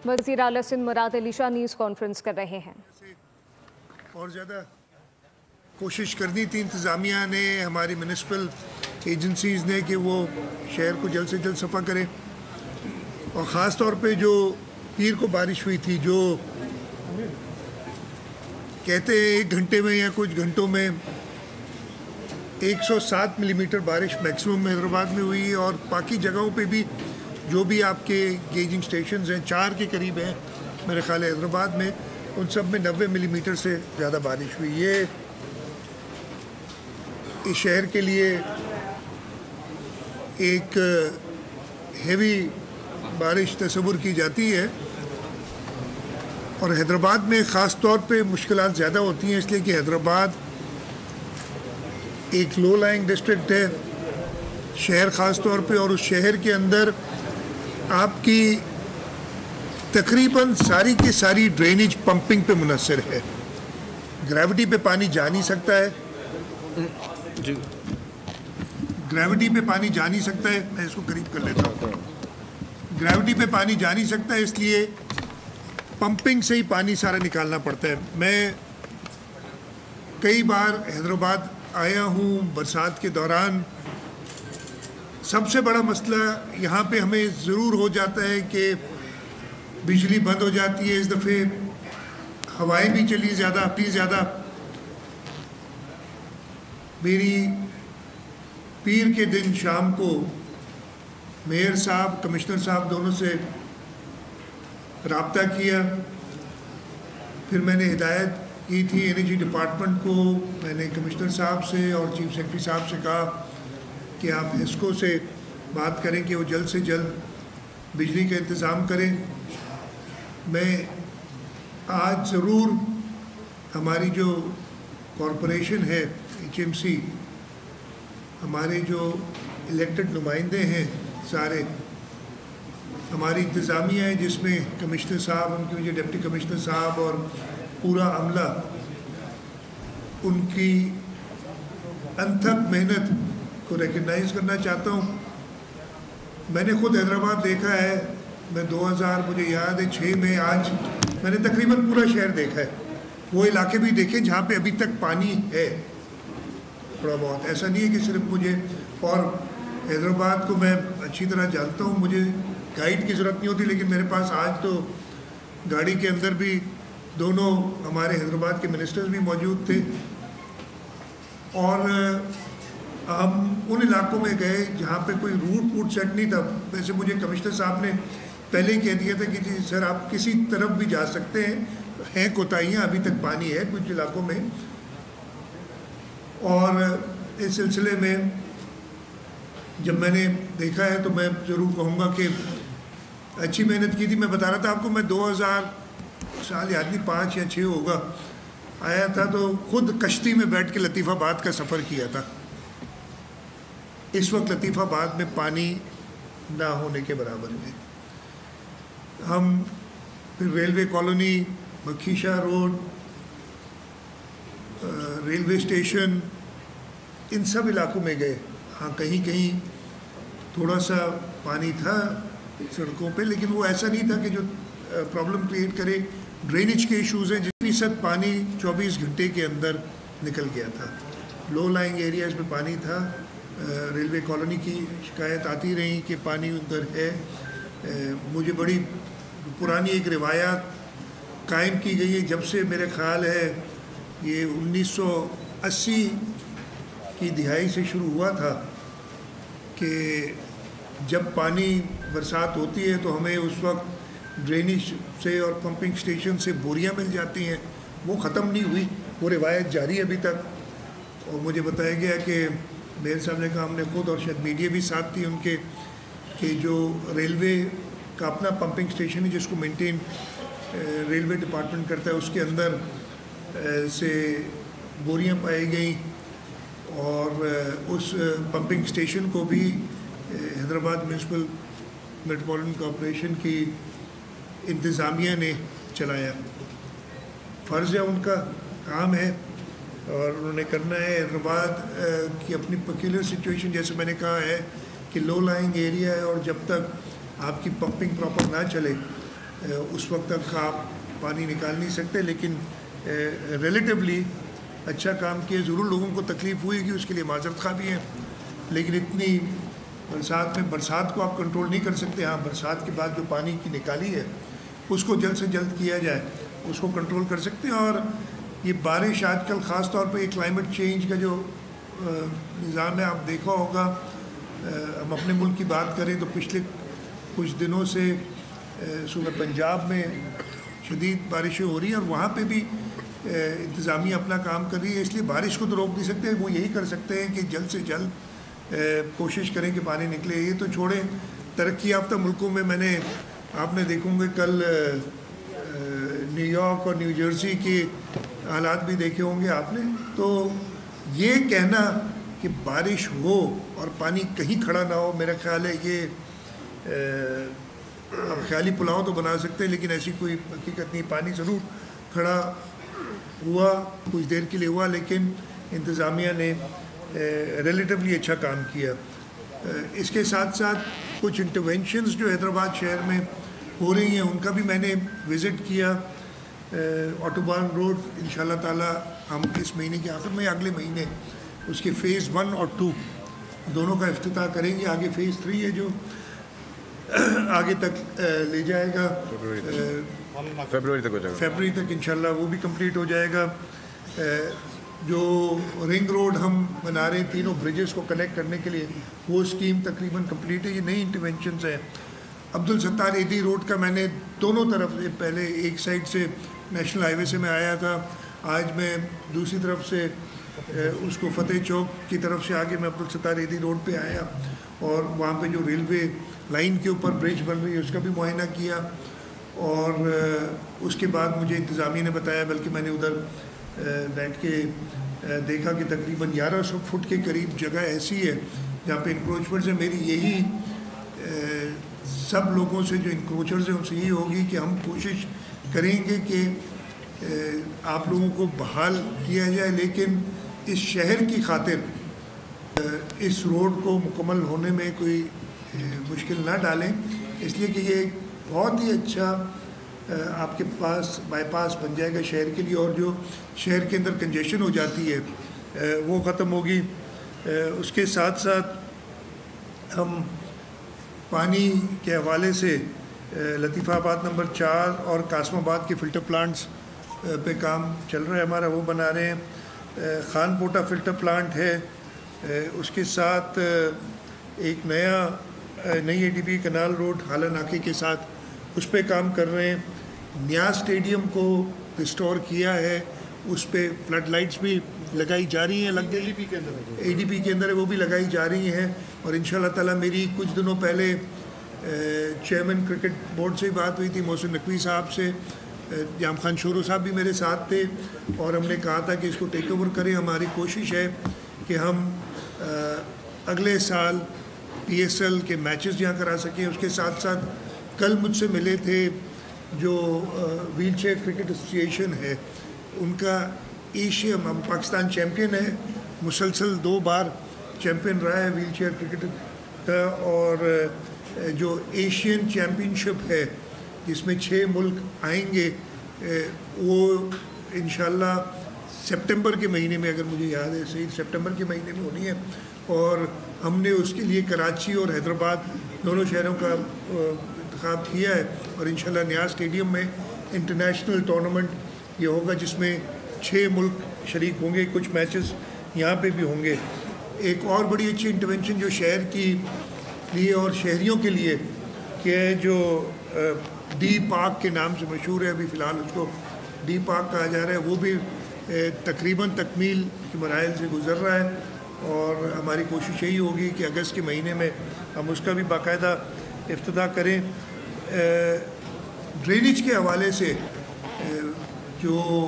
वज़ीर आला Sindh Murad Ali Shah news conference कर रहे हैं। और ज़्यादा कोशिश करनी थी इंतज़ामिया ने, हमारी म्यूनिसिपल एजेंसीज़ ने, कि वो शहर को जल्द से जल्द सफ़ा करें। और ख़ास तौर पे जो पीर को बारिश हुई थी, जो कहते हैं 1 घंटे में या कुछ घंटों में 107 मिलीमीटर बारिश मैक्सिमम हैदराबाद में हुई, और बाकी जगहों पे भी जो भी आपके गेजिंग स्टेशंस हैं 4 के करीब हैं मेरे ख्याल है हैदराबाद में, उन सब में 90 मिलीमीटर से ज़्यादा बारिश हुई। ये इस शहर के लिए एक हेवी बारिश तस्वुर की जाती है, और हैदराबाद में ख़ास तौर पे मुश्किलात ज़्यादा होती हैं, इसलिए कि हैदराबाद एक लो लाइंग डिस्ट्रिक्ट है, शहर ख़ास तौर पे, और उस शहर के अंदर आपकी तकरीबन सारी की सारी ड्रेनेज पंपिंग पे मुनसर है। ग्रेविटी पे पानी जा नहीं सकता है जी, ग्रेविटी पे पानी जा नहीं सकता है, मैं इसको करीब कर लेता हूँ। ग्रेविटी पे पानी जा नहीं सकता है, इसलिए पंपिंग से ही पानी सारा निकालना पड़ता है। मैं कई बार हैदराबाद आया हूँ बरसात के दौरान। सबसे बड़ा मसला यहाँ पे हमें ज़रूर हो जाता है कि बिजली बंद हो जाती है। इस दफ़े हवाएं भी चली ज़्यादा। मेरी पीर के दिन शाम को मेयर साहब, कमिश्नर साहब दोनों से रब्ता किया। फिर मैंने हिदायत की थी एनर्जी डिपार्टमेंट को, मैंने कमिश्नर साहब से और चीफ सेक्रेटरी साहब से कहा कि आप हिस्को से बात करें कि वो जल्द से जल्द बिजली का इंतज़ाम करें। मैं आज ज़रूर हमारी जो कॉरपोरेशन है HMC, हमारे जो इलेक्टेड नुमाइंदे हैं सारे, हमारी इंतज़ामिया है जिसमें कमिश्नर साहब, उनके जो डिप्टी कमिश्नर साहब और पूरा अमला, उनकी अनथक मेहनत को रिकग्नाइज़ करना चाहता हूँ। मैंने खुद हैदराबाद देखा है, मैं 2000 मुझे याद है 6 में, आज मैंने तकरीबन पूरा शहर देखा है। वो इलाके भी देखे जहाँ पे अभी तक पानी है थोड़ा बहुत। ऐसा नहीं है कि सिर्फ मुझे, और हैदराबाद को मैं अच्छी तरह जानता हूँ, मुझे गाइड की ज़रूरत नहीं होती, लेकिन मेरे पास आज तो गाड़ी के अंदर भी दोनों हमारे हैदराबाद के मिनिस्टर्स भी मौजूद थे, और हम उन इलाकों में गए जहाँ पे कोई रूट सेट नहीं था। वैसे मुझे कमिश्नर साहब ने पहले ही कह दिया था कि जी सर आप किसी तरफ भी जा सकते हैं कोताहियाँ, अभी तक पानी है कुछ इलाकों में। और इस सिलसिले में जब मैंने देखा है तो मैं ज़रूर कहूँगा कि अच्छी मेहनत की थी। मैं बता रहा था आपको, मैं 2000 साल याद नहीं 5 या 6 होगा, आया था तो खुद कश्ती में बैठ के लतीफ़ाबाद का सफ़र किया था। इस वक्त लतीफ़ाबाद में पानी ना होने के बराबर में। हम फिर रेलवे कॉलोनी, मखीशा रोड, रेलवे स्टेशन, इन सब इलाकों में गए। हाँ, कहीं कहीं थोड़ा सा पानी था सड़कों पे, लेकिन वो ऐसा नहीं था कि जो प्रॉब्लम क्रिएट करे। ड्रेनेज के इश्यूज़ हैं, 20% पानी 24 घंटे के अंदर निकल गया था। लो लाइंग एरियाज़ में पानी था। रेलवे कॉलोनी की शिकायत आती रही कि पानी उधर है। मुझे बड़ी पुरानी एक रिवायत कायम की गई है, जब से मेरे ख़्याल है ये 1980 की दिहाई से शुरू हुआ था, कि जब पानी बरसात होती है तो हमें उस वक्त ड्रेनेज से और पंपिंग स्टेशन से बोरियां मिल जाती हैं। वो ख़त्म नहीं हुई, वो रिवायत जारी है अभी तक। और मुझे बताया गया कि मेयर साहब ने कहा, हमने खुद और शायद मीडिया भी साथ थी उनके, कि जो रेलवे का अपना पंपिंग स्टेशन है जिसको मेंटेन रेलवे डिपार्टमेंट करता है, उसके अंदर से बोरियां पाई गई, और उस पंपिंग स्टेशन को भी हैदराबाद म्यूनसिपल मेट्रोपॉलिटन कॉरपोरेशन की इंतज़ामिया ने चलाया। फ़र्ज़ है, उनका काम है और उन्होंने करना है। हैदराबाद की अपनी पेक्यूलियर सिचुएशन, जैसे मैंने कहा है कि लो लाइंग एरिया है, और जब तक आपकी पंपिंग प्रॉपर ना चले اس وقت تک آپ پانی نکال نہیں سکتے، لیکن ریلیٹیولی اچھا کام کیا. ضرور لوگوں کو تکلیف ہوئی کہ اس کے لیے معذرت خواہ بھی ہیں، لیکن اتنی برسات کو آپ کنٹرول نہیں کر سکتے. ہاں، برسات کے بعد جو پانی کی نکالی ہے اس کو جلد سے جلد کیا جائے، اس کو کنٹرول کر سکتے ہیں. اور یہ بارش آج کل خاص طور پہ یہ کلائمیٹ چینج کا جو نظام ہے، آپ دیکھا ہوگا. ہم اپنے ملک کی بات کریں تو پچھلے کچھ دنوں سے صوبہ پنجاب میں شدید بارشیں ہو رہی ہیں، اور وہاں پہ بھی انتظامیہ اپنا کام کر رہی ہے. اس لیے بارش کو تو روک نہیں سکتے، وہ یہی کر سکتے ہیں کہ جلد سے جلد کوشش کریں کہ پانی نکلے. یہ تو چھوڑیں ترقی یافتہ ملکوں میں آپ نے دیکھوں گے کل نیو یارک اور نیو جرسی کے حالات بھی دیکھے ہوں گے آپ نے. تو یہ کہنا کہ بارش ہو اور پانی کہیں کھڑا نہ ہو، میرا خیال ہے یہ اب خیالی پلاؤ تو بنا سکتے ہیں، لیکن ایسی کوئی حقیقت نہیں. پانی ضرور کھڑا ہوا، کچھ دیر کے لیے ہوا، لیکن انتظامیہ نے ریلیٹیولی اچھا کام کیا. اس کے ساتھ ساتھ کچھ انٹرونشنز جو حیدرآباد شہر میں ہو رہی ہیں ان کا بھی میں نے وزٹ کیا. آٹوبان روڈ انشاءاللہ تعالی ہم اس مہینے کے آخر میں، اگلے مہینے اس کے فیز 1 اور 2 دونوں کا افتتاح کریں گے. آگے فیز 3 ہے جو آگے تک لے جائے گا، فیبروری تک انشاءاللہ وہ بھی کمپلیٹ ہو جائے گا. جو رنگ روڈ ہم بنا رہے ہیں تینوں بریجز کو کنیکٹ کرنے کے لیے، وہ اسکیم تقریباً کمپلیٹ ہے. یہ نئی انٹرونشنز ہیں. عبدالستار ایدھی روڈ کا میں نے دونوں طرف سے، پہلے ایک سائڈ سے نیشنل ہائی وے سے میں آیا تھا، آج میں دوسری طرف سے اس کو فتح چوک کی طرف سے آگے میں عبدالستار ایدھی روڈ پہ آیا، اور وہاں پہ جو ریلوے لائن کے اوپر برج بن رہی ہے اس کا بھی معائنہ کیا. اور اس کے بعد مجھے انتظامیہ نے بتایا، بلکہ میں نے ادھر بیٹھ کے دیکھا کہ تقریباً 1100 فٹ کے قریب جگہ ایسی ہے جہاں پہ انکروچمنٹس ہیں. میری یہی سب لوگوں سے جو انکروچرز ہیں ان سے یہی ہوگی کہ ہم کوشش کریں گے کہ آپ لوگوں کو بحال کیا جائے، لیکن اس شہر کی خاطر اس روڈ کو مکمل ہونے میں کوئی مشکل نہ ڈالیں، اس لیے کہ یہ بہت ہی اچھا آپ کے پاس بائی پاس بن جائے گا شہر کے لیے، اور جو شہر کے اندر کنجیشن ہو جاتی ہے وہ ختم ہوگی. اس کے ساتھ ساتھ ہم پانی کے حوالے سے لطیفہ آباد نمبر 4 اور قاسم آباد کے فلٹر پلانٹس پہ کام چل رہا ہے ہمارا، وہ بنا رہے ہیں. خان پوٹا فلٹر پلانٹ ہے، اس کے ساتھ ایک نئی اے ڈی پی کنال روڈ حالہ ناکے کے ساتھ اس پہ کام کر رہے ہیں. نیاز اسٹیڈیم کو ریسٹور کیا ہے، اس پہ فلڈ لائٹس بھی لگائی جا رہی ہیں، اے ڈی پی کے اندر وہ بھی لگائی جا رہی ہیں. اور انشاءاللہ تعالی میری کچھ دنوں پہلے چیئرمین کرکٹ بورڈ سے بات ہوئی تھی محسن نقوی صاحب سے، جام خان شورو صاحب بھی میرے ساتھ تھے، اور ہم نے کہا تھا کہ اس کو ٹیک اوور کریں. ہماری کوشش ہے کہ ہم اگلے سال پی ایس ایل کے میچز یہاں کرا سکیں. اس کے ساتھ ساتھ کل مجھ سے ملے تھے جو ویل چیئر کرکٹ ایسوسی ایشن ہے، ان کا ایشیا، ہم پاکستان چیمپئن ہے، مسلسل 2 بار چیمپئن رہا ہے ویل چیئر کرکٹ کا. اور جو ایشین چیمپئن شپ ہے جس میں 6 ملک آئیں گے، وہ انشاءاللہ سپٹمبر کے مہینے میں، اگر مجھے یاد ہے صحیح، سپٹمبر کے مہینے میں ہونی ہے. اور ہم نے اس کے لیے کراچی اور حیدرآباد دونوں شہروں کا انتخاب کیا ہے، اور انشاءاللہ نیاز اسٹیڈیم میں انٹرنیشنل ٹورنامنٹ یہ ہوگا جس میں 6 ملک شریک ہوں گے. کچھ میچز یہاں پہ بھی ہوں گے. ایک اور بڑی اچھی انٹرونشن جو شہر کی لیے اور شہریوں کے لیے کہ جو ڈی پارک کے نام سے مشہور ہے، ابھی فی الحال اس کو ڈی پارک کہا جا رہا ہے، وہ بھی تقریباً تکمیل کے مراحل سے گزر رہا ہے. اور ہماری کوشش یہی ہوگی کہ اگست کے مہینے میں ہم اس کا بھی باقاعدہ افتتاح کریں. ڈرینیج کے حوالے سے جو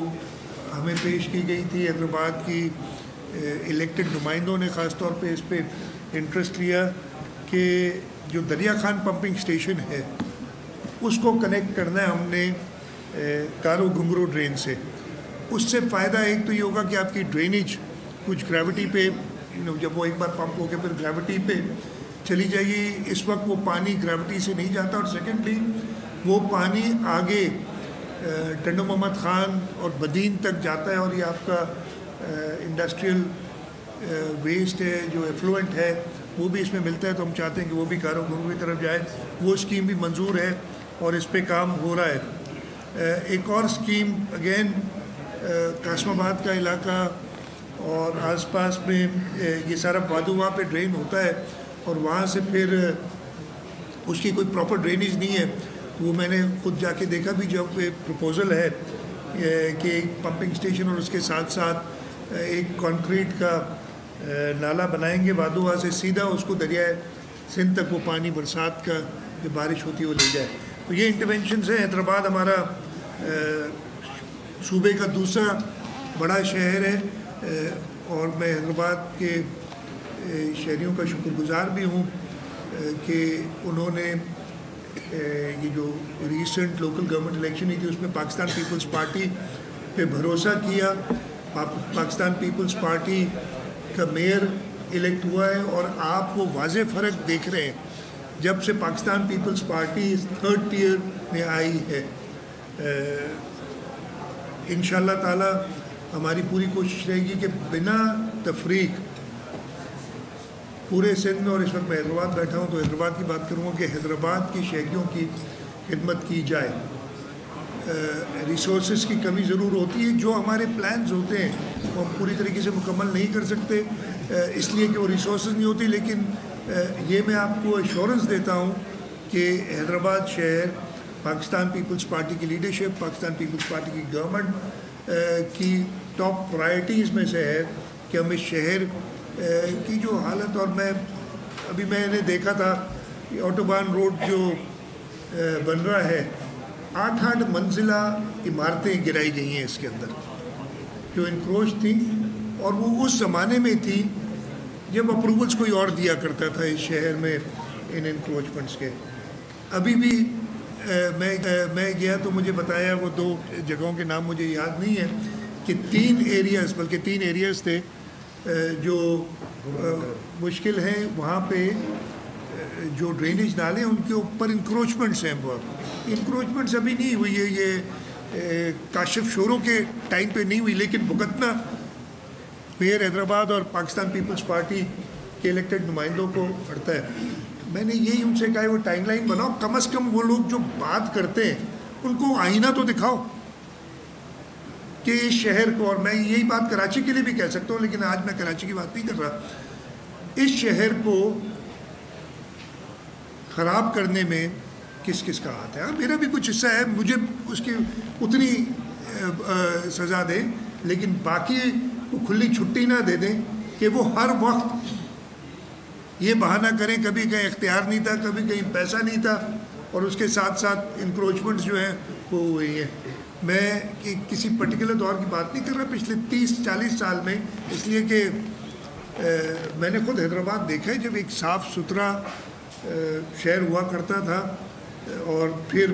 ہمیں پیش کی گئی تھی، حیدرآباد کی الیکٹڈ نمائندوں نے خاص طور پہ اس پہ انٹرسٹ لیا کہ جو دریا خان پمپنگ اسٹیشن ہے اس کو کنیکٹ کرنا ہے ہم نے کارو گھنگرو ڈرین سے. اس سے فائدہ ایک تو یہ ہوگا کہ آپ کی ڈرینیج کچھ گریوٹی پہ، جب وہ ایک بار پمپ ہو کے پھر گریوٹی پہ چلی جائے گی. اس وقت وہ پانی گریوٹی سے نہیں جاتا. اور سیکنڈلی وہ پانی آگے ٹنڈو محمد خان اور بدین تک جاتا ہے، اور یہ آپ کا انڈسٹریل ویسٹ ہے جو ایفلوئنٹ ہے وہ بھی اس میں ملتا ہے، تو ہم چاہتے ہیں کہ وہ بھی کاروں کی طرف جائے. وہ اسکیم بھی منظور ہے اور اس پہ کام ہو رہا ہے. ایک اور اسکیم اگین قاسم آباد کا علاقہ اور آس پاس میں یہ سارا وادو وہاں پہ ڈرین ہوتا ہے، اور وہاں سے پھر اس کی کوئی پراپر ڈرینیج نہیں ہے. وہ میں نے خود جا کے دیکھا بھی، جو پروپوزل ہے کہ ایک پمپنگ اسٹیشن اور اس کے ساتھ ساتھ ایک کانکریٹ کا نالا بنائیں گے وادوا سے سیدھا اس کو دریائے سندھ تک وہ پانی برسات کا جو بارش ہوتی ہے وہ لے جائے. تو یہ انٹرونشنز ہیں. حیدرآباد ہمارا صوبے کا دوسرا بڑا شہر ہے، اور میں حیدرآباد کے شہریوں کا شکر گزار بھی ہوں کہ انہوں نے یہ جو ریسنٹ لوکل گورنمنٹ الیکشن ہوئی تھی اس میں پاکستان پیپلز پارٹی پہ بھروسہ کیا. پاکستان پیپلز پارٹی کا میئر الیکٹ ہوا ہے، اور آپ وہ واضح فرق دیکھ رہے ہیں جب سے Pakistan Peoples Party third tier میں آئی ہے. انشاءاللہ تعالی ہماری پوری کوشش رہے گی کہ بنا تفریق پورے سندھ میں، اور اس وقت میں حیدرآباد بیٹھا ہوں تو حیدرآباد کی بات کروں گا کہ حیدرآباد کی شہریوں کی خدمت کی جائے. ریسورسز کی کمی ضرور ہوتی ہے، جو ہمارے پلانز ہوتے ہیں وہ ہم پوری طریقے سے مکمل نہیں کر سکتے اس لیے کہ وہ ریسورسز نہیں ہوتی، لیکن یہ میں آپ کو ایشورنس دیتا ہوں کہ حیدرآباد شہر پاکستان پیپلز پارٹی کی لیڈرشپ، پاکستان پیپلز پارٹی کی گورنمنٹ کی ٹاپ پرائرٹیز میں سے ہے کہ ہم اس شہر کی جو حالت، اور میں نے دیکھا تھا کہ آٹوبان روڈ جو بن رہا ہے 8 منزلہ عمارتیں گرائی گئی ہیں اس کے اندر جو انکروچ تھیں، اور وہ اس زمانے میں تھی جب اپروولز کوئی اور دیا کرتا تھا اس شہر میں ان انکروچمنٹس کے. ابھی بھی میں گیا تو مجھے بتایا، وہ 2 جگہوں کے نام مجھے یاد نہیں ہے، کہ 3 ایریاز تھے جو مشکل ہیں. وہاں پہ جو ڈرینیج نالے ہیں ان کے اوپر انکروچمنٹس ہیں. بہت انکروچمنٹس ابھی نہیں ہوئی ہے، یہ کاشف شوروں کے ٹائم پہ نہیں ہوئی، لیکن بھگتنا میئر حیدرآباد اور پاکستان پیپلز پارٹی کے الیکٹڈ نمائندوں کو پڑتا ہے. میں نے یہی ان سے کہا وہ ٹائم لائن بناؤ، کم از کم وہ لوگ جو بات کرتے ہیں ان کو آئینہ تو دکھاؤ کہ اس شہر کو، اور میں یہی بات کراچی کے لیے بھی کہہ سکتا ہوں لیکن آج میں کراچی کی بات نہیں کر رہا، اس شہر کو خراب کرنے میں کس کس کا ہاتھ ہے. میرا بھی کچھ حصہ ہے، مجھے اس کی اتنی سزا دیں، لیکن باقی کو کھلی چھٹی نہ دے دیں کہ وہ ہر وقت یہ بہانہ کریں کبھی کہیں اختیار نہیں تھا، کبھی کہیں پیسہ نہیں تھا، اور اس کے ساتھ ساتھ انکروچمنٹس جو ہیں وہ ہوئی ہیں. میں کسی پرٹیکولر دور کی بات نہیں کر رہا، پچھلے 30-40 سال میں، اس لیے کہ میں نے خود حیدرآباد دیکھا ہے جب ایک صاف ستھرا شہر ہوا کرتا تھا، اور پھر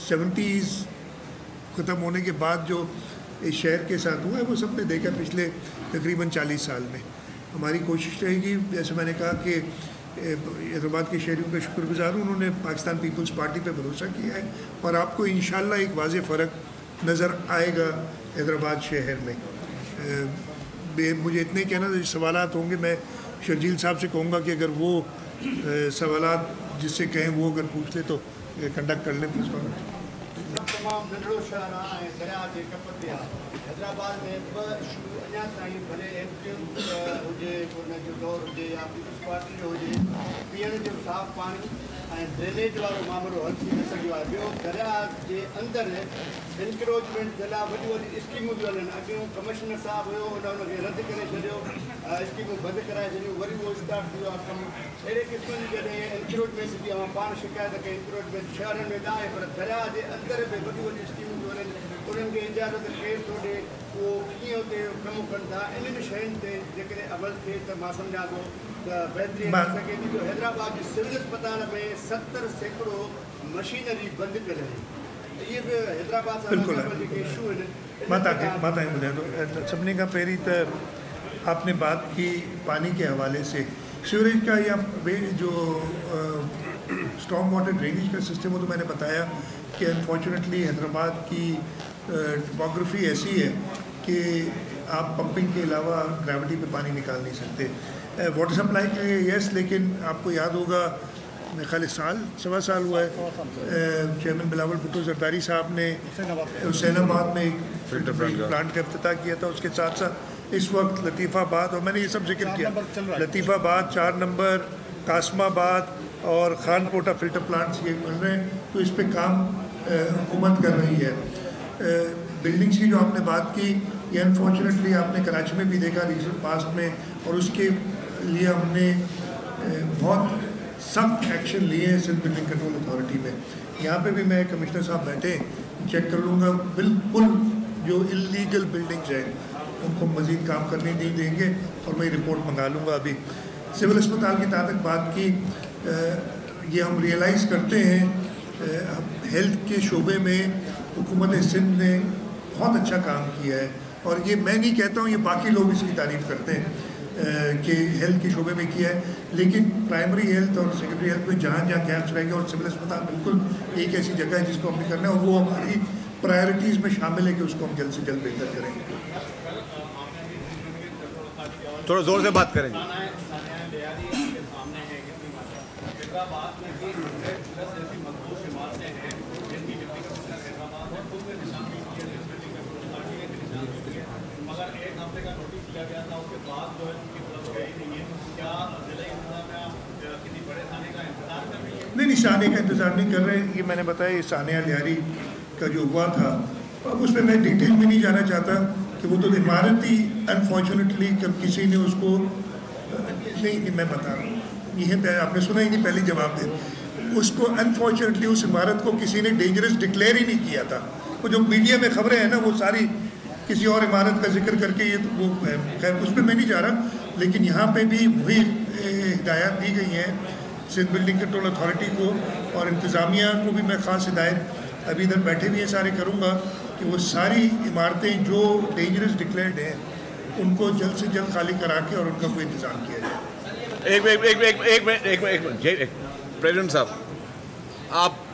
70s ختم ہونے کے بعد جو اس شہر کے ساتھ ہوا ہے وہ سب نے دیکھا پچھلے تقریباً 40 سال میں. ہماری کوشش رہے گی، جیسے میں نے کہا کہ حیدرآباد کے شہریوں کا شکر گزار ہوں، انہوں نے پاکستان پیپلز پارٹی پہ بھروسہ کیا ہے، اور آپ کو انشاءاللہ ایک واضح فرق نظر آئے گا حیدرآباد شہر میں. مجھے اتنے کہنا سوالات ہوں گے، میں شرجیل صاحب سے کہوں گا کہ اگر وہ سوالات جس سے کہیں وہ اگر پوچھ لے تو کنڈکٹ کر لیں پلیز. تمام ننढड़ो शहर आहे ऐं दरिया जे कप ते आहे. हैदराबाद में 2 इशू अञा ताईं भले एमपी हुजे, हुनजो दौरु हुजे या पीपल्स पार्टी जो हुजे, पीअण जो साफ़ पाणी ऐं ड्रेनेज वारो मामिलो हल थी न सघियो आहे. ॿियो दरिया जे अंदरि इंक्रोचमेंट जे लाइ वॾियूं वॾियूं स्कीमूं थियूं हलनि. अॻियूं कमिश्नर साहिबु हुयो, हुनखे रद्द करे छॾियो, स्कीमूं बंदि कराए छॾियूं, वरी उहो स्टार्ट थी वियो आहे कमु. अहिड़े क़िस्म जी जॾहिं इंक्रोचमेंट जी पाण शिकायत कई, इंक्रोचमेंट शहरनि में न आहे पर दरिया जे अंदरि बि वॾियूं वॾियूं स्कीमूं थियूं हलनि. उन्हनि खे इजाज़त केरु थो ॾिए, उहो कीअं उते कमु कनि था. इन्हनि शयुनि ते जेकॾहिं अमल थिए त मां सम्झां थो त बहितरी थी सघे थी. जो हैदराबाद जे सिविल अस्पताल में 70% मशीनरी बंदि करे इहे बि हैदराबाद सां जेके इशू आहिनि. मां तव्हांखे ॿुधायां थो, सभिनी खां पहिरीं त आपने बात की पानी के हवाले से, सीवरेज का या जो स्टॉर्म वाटर ड्रेनेज का सिस्टम हो तो मैंने बताया कि अनफॉर्चुनेटली हैदराबाद की टोपोग्राफी ऐसी है कि आप पंपिंग के अलावा ग्रेविटी पे पानी निकाल नहीं सकते। वाटर सप्लाई के लिए यस, लेकिन आपको याद होगा मेरे ख्याल सवा साल हुआ है चेयरमैन बिलावल भुट्टो जरदारी साहब ने हुसैनाबाद में एक फिल्टर प्लांट का इफ्तिताह किया था। उसके साथ साथ इस वक्त लतीफ़ाबाद, और मैंने ये सब जिक्र किया, लतीफ़ाबाद 4 नंबर, कासमाबाद और खानकोटा फिल्टर प्लांट्स ये बन रहे हैं। तो इस पर काम हुकूमत कर रही है। बिल्डिंग्स की जो आपने बात की, ये अनफॉर्चुनेटली आपने कराची में भी देखा रिसेंट पास्ट में, और उसके लिए हमने बहुत सख्त एक्शन लिए हैं सिंध बिल्डिंग कंट्रोल अथॉरिटी में। यहाँ पे भी मैं कमिश्नर साहब बैठे चेक कर लूँगा, बिल्कुल जो इलीगल बिल्डिंग्स हैं उनको मज़ीद काम करने नहीं देंगे, और मैं रिपोर्ट मंगा लूँगा। अभी सिविल अस्पताल की ताकत बात की, ये हम रियलाइज़ करते हैं हेल्थ के शोबे में हुकूमत सिंध ने बहुत अच्छा काम किया है, और ये मैं नहीं कहता हूँ, ये बाकी लोग इसकी तारीफ़ करते हैं कि हेल्थ के शोबे में किया है, लेकिन प्राइमरी हेल्थ और सेकेंडरी हेल्थ में जहाँ जहाँ गैप्स रहेंगे, और सिविल अस्पताल बिल्कुल एक ऐसी जगह है जिसको हमने करना है, और वो हमारी प्रायोरिटीज़ में शामिल है कि उसको हम जल्द से जल्द बेहतर करेंगे। थोड़ा ज़ोर से बात करेंगे। नहीं, निशाने का इंतज़ार नहीं कर रहे। ये मैंने बताया, ये सानिया लियारी का जो हुआ था, अब उसमें मैं डिटेल में नहीं जाना चाहता कि वो तो इमारत ही अनफॉर्चुनेटली कब किसी ने उसको नहीं मैं बता रहा हूँ, ये आपने सुना ही नहीं, पहले जवाब दे। उसको अनफॉर्चुनेटली उस इमारत को किसी ने डेंजरस डिक्लेयर ही नहीं किया था। वो जो मीडिया में खबरें हैं ना, वो सारी किसी और इमारत का जिक्र करके, ये तो वो खैर उस पर मैं नहीं जा रहा, लेकिन यहाँ पे भी वही हिदायत दी गई हैं सिंध बिल्डिंग कंट्रोल अथॉरिटी को, और इंतज़ामिया को भी मैं ख़ास हिदायत अभी इधर बैठे भी हैं सारे करूँगा कि वो सारी इमारतें जो डेंजरस डिक्लेयर्ड हैं उनको जल्द से जल्द खाली करा के और उनका कोई इंतज़ाम किया जाए। एक मिनट प्रेसिडेंट साहब, आप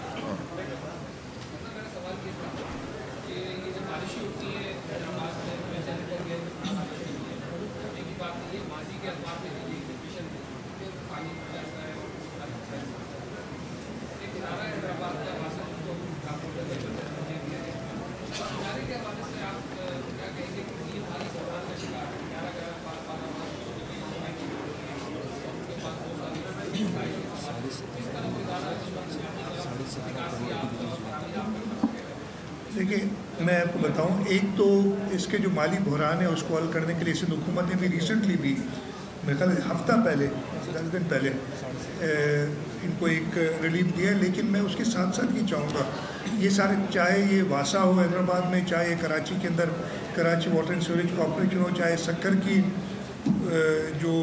देखिए, मैं आपको बताऊं, एक तो इसके जो माली बहरान है उसको हल करने के लिए सिंध हुकूमत ने भी रिसेंटली भी मेरे ख्याल हफ्ता पहले 10 दिन पहले इनको एक रिलीफ दिया है। लेकिन मैं उसके साथ साथ ये चाहूँगा, ये सारे, चाहे ये वासा हो हैदराबाद में, चाहे कराची के अंदर Karachi water and sewerage corporation हो, चाहे सक्कर की जो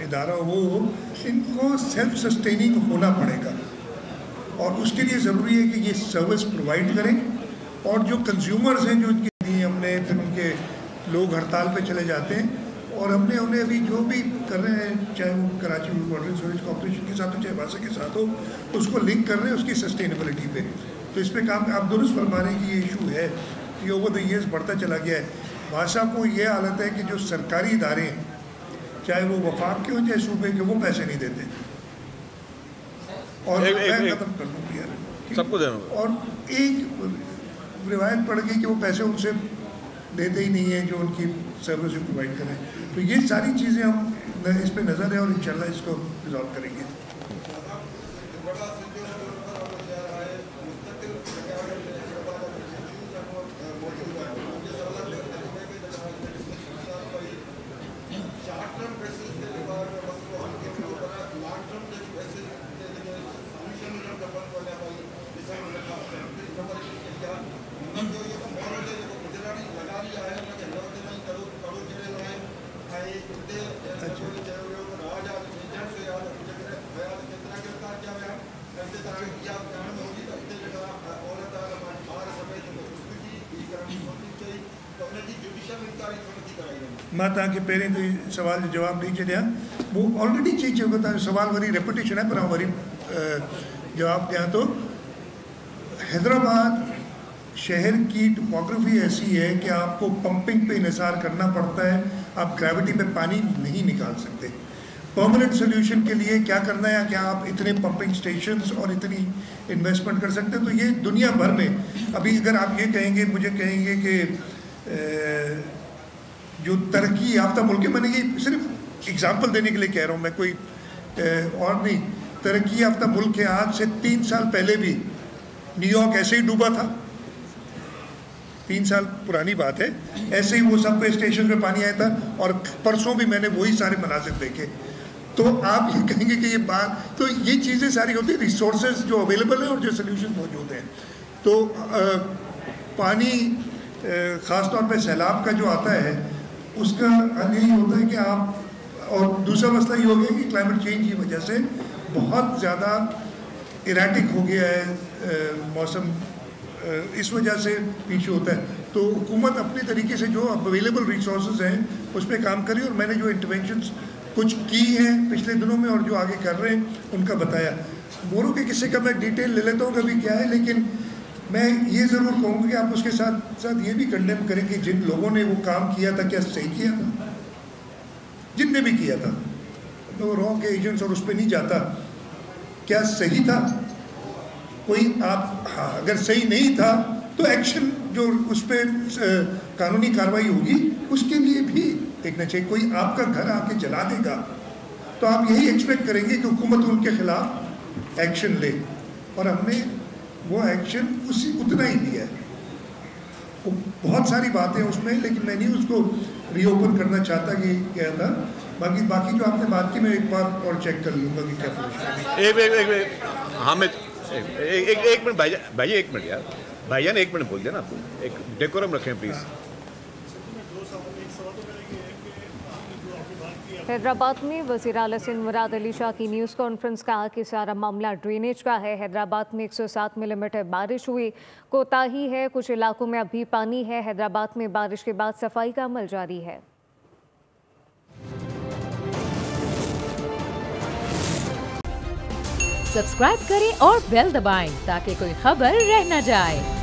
इदारा वो हो, इनको सेल्फ सस्टेनिंग होना पड़ेगा, और उसके लिए ज़रूरी है कि ये सर्विस प्रोवाइड करें। और जो कंज्यूमर्स हैं जो इनके लिए हमने, फिर उनके लोग हड़ताल पे चले जाते हैं, और हमने उन्हें अभी जो भी कर रहे हैं, चाहे वो Karachi water and sewerage corporation के साथ हो, चाहे वासा के साथ हो, उसको लिंक कर रहे हैं उसकी सस्टेनेबिलिटी पे। तो इस पर काम आप दुरुस्त फरमा रहे हैं कि ये इशू है, ये ओवर द ईयर्स बढ़ता चला गया है। वासा को ये हालत है कि जो सरकारी इदारे हैं, चाहे वो वफाक के हों चाहे सूबे के, वो पैसे नहीं देते। और मैं खत्म कर दूँ यार, सबको देना। और एक रिवायत पड़ गई कि वो पैसे उनसे देते ही नहीं हैं जो उनकी सर्विस प्रोवाइड करें। तो ये सारी चीज़ें हम इस पर नज़र है, और इंशाल्लाह इसको रिजॉल्व करेंगे। मां तव्हांखे पहिरें त सवाल जो जवाबु ॾेई छॾिया, वो ऑलरेडी चई चुको था, सवाल वरी रेपिटेशन है, पर वरी जवाब दें तो हैदराबाद शहर की टोपोग्राफी ऐसी है कि आपको पंपिंग पे इन्हिसार करना पड़ता है, आप ग्रेविटी पे पानी नहीं निकाल सकते। परमानेंट सोल्यूशन के लिए क्या करना है, क्या आप इतने पंपिंग स्टेशंस और इतनी इन्वेस्टमेंट कर सकते हैं? तो ये दुनिया भर में अभी अगर आप ये कहेंगे, मुझे कहेंगे कि जो तरक्की याफ्ता मुल्क है, मैंने ये सिर्फ एग्जांपल देने के लिए कह रहा हूँ, मैं कोई और नहीं, तरक्की याफ्ता मुल्क है। आज से 3 साल पहले भी न्यूयॉर्क ऐसे ही डूबा था, 3 साल पुरानी बात है, ऐसे ही वो सबवे स्टेशन पे पानी आया था और परसों भी मैंने वही सारे मनाजिर देखे। तो आप ये कहेंगे कि ये बात, तो ये चीज़ें सारी होती हैं, रिसोर्सेज जो अवेलेबल हैं और जो सोल्यूशन मौजूद हैं। तो पानी ख़ास तौर पे सैलाब का जो आता है उसका हल यही होता है कि आप, और दूसरा मसला ये हो गया कि क्लाइमेट चेंज की वजह से बहुत ज़्यादा इराटिक हो गया है मौसम, इस वजह से पीछे होता है। तो हुकूमत अपने तरीके से जो अवेलेबल रिसोर्सेज हैं उस पर काम करी, और मैंने जो इंटरवेंशंस कुछ की हैं पिछले दिनों में और जो आगे कर रहे हैं उनका बताया। मोरू के किस्से का मैं डिटेल ले लेता हूँ कभी क्या है, लेकिन मैं ये ज़रूर कहूँगा कि आप उसके साथ साथ ये भी कंडेम करें कि जिन लोगों ने वो काम किया था क्या सही किया था, जिनने भी किया था, तो रॉन्ग के एजेंट्स और उस पर नहीं जाता, क्या सही था कोई? आप हाँ, अगर सही नहीं था तो एक्शन जो उस पर कानूनी कार्रवाई होगी उसके लिए भी देखना चाहिए। कोई आपका घर आके जला देगा तो आप यही एक्सपेक्ट करेंगे कि हुकूमत उनके खिलाफ एक्शन ले, और हमने वो एक्शन उतना ही लिया है। बहुत सारी बातें उसमें, लेकिन मैं नहीं उसको रीओपन करना चाहता कि क्या था। बाकी जो आपने बात की मैं एक बार और चेक कर लूँगा कि क्या एक मिनट भाई, एक मिनट यार, भाईजान 1 मिनट बोल देना, एक डेकोरम रखें प्लीज़। हैदराबाद में वज़ीर आला सिंध मुराद अली शाह की न्यूज़ कॉन्फ्रेंस, कहा कि सारा मामला ड्रेनेज का है। हैदराबाद में 107 मिलीमीटर बारिश हुई, कोताही है, कुछ इलाकों में अभी पानी है। हैदराबाद में बारिश के बाद सफाई का अमल जारी है। सब्सक्राइब करें और बेल दबाएं ताकि कोई खबर रह न जाए।